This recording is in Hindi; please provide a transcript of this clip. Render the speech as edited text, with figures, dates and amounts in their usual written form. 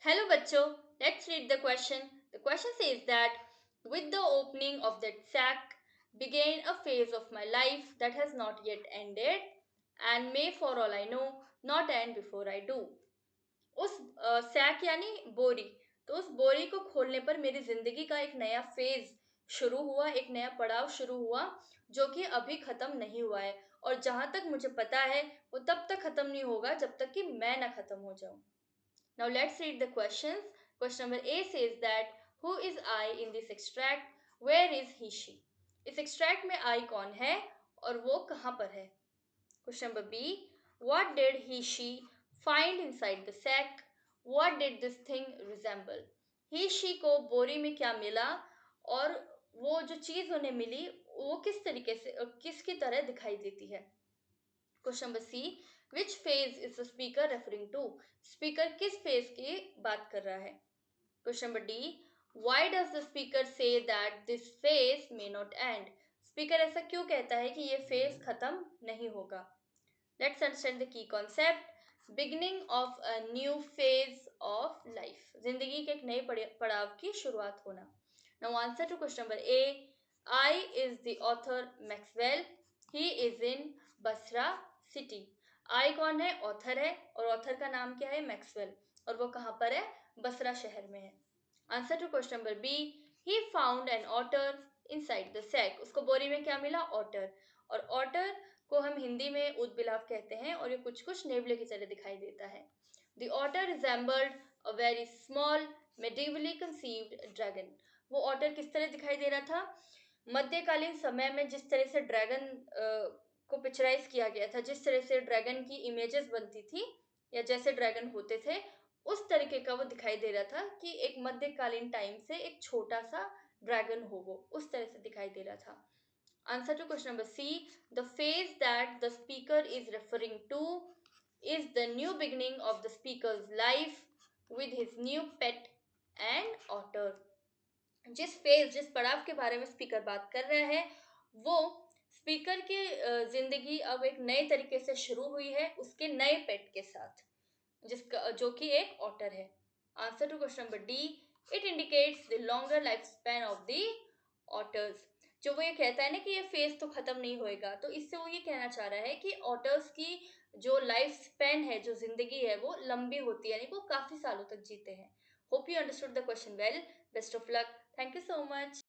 Hello बच्चों, let's read the question. The question says that with the opening of that sack began a phase of my life that has not yet ended and may for all I know not end before I do. उस सैक यानी बोरी। तो उस बोरी को खोलने पर मेरी जिंदगी का एक नया फेज शुरू हुआ, एक नया पड़ाव शुरू हुआ जो कि अभी खत्म नहीं हुआ है। और जहां तक मुझे पता है वो तब तक खत्म नहीं होगा जब तक कि मैं ना खत्म हो जाऊं। Now let's read the questions. Question number A says that who is I in this extract? Where is he she? इस extract में I कौन है और वो कहाँ पर है? Question number B. What did he she find inside the sack? What did this thing resemble? He she को बोरी में क्या मिला और वो जो चीज उन्हें मिली वो किस तरीके से किसकी तरह दिखाई देती है? Question number C, which phase is the speaker referring to? Speaker किस फेज की बात कर रहा है? Question number D, why does the speaker say that this phase may not end? Speaker ऐसा क्यों कहता है कि ये फेज खत्म नहीं होगा? Let's understand the key concept. Beginning of a new phase of life, जिंदगी के एक नए पड़ाव की शुरुआत होना। Now answer to question number A, I is the author Maxwell, he is in Basra city. I कौन है? ऑथर है, और ऑथर का नाम क्या है? मैक्सवेल, और वो कहाँ पर है? बसरा शहर में है। Answer to question number B, he found an otter inside the sack. उसको बोरी में क्या मिला? ऑटर। और ऑटर को हम हिंदी में ऊदबिलाव कहते हैं और ये कुछ कुछ नेवले की तरह दिखाई देता है। The otter resembled a very small medievally conceived dragon. वो ऑटर किस तरह दिखाई दे रहा था? मध्यकालीन समय में जिस तरह से ड्रैगन को पिक्चराइज किया गया था, जिस तरह से ड्रैगन की इमेजेस बनती थी या जैसे ड्रैगन होते थे, उस तरीके का वो दिखाई दे रहा था कि एक मध्यकालीन टाइम से एक छोटा सा ड्रैगन हो, वो उस तरह से दिखाई दे रहा था। Answer to question number C, the phase that the speaker is referring to is the new beginning of the speaker's life with his new pet and otter. जिस पड़ाव के बारे में स्पीकर बात कर रहा है वो स्पीकर की जिंदगी अब एक नए तरीके से शुरू हुई है उसके नए पेट के साथ, जिसका जो कि एक ऑटर है। Answer to question number D, it indicates the longer life span of the otters. जो वो ये कहता है ना कि ये फेज तो खत्म नहीं होएगा, तो इससे वो ये कहना चाह रहा है कि ऑटर्स की जो लाइफ स्पैन है, जो जिंदगी है, वो लंबी होती है, यानी वो काफी सालों तक जीते हैं। Hope you understood the question well. Best of luck. Thank you so much.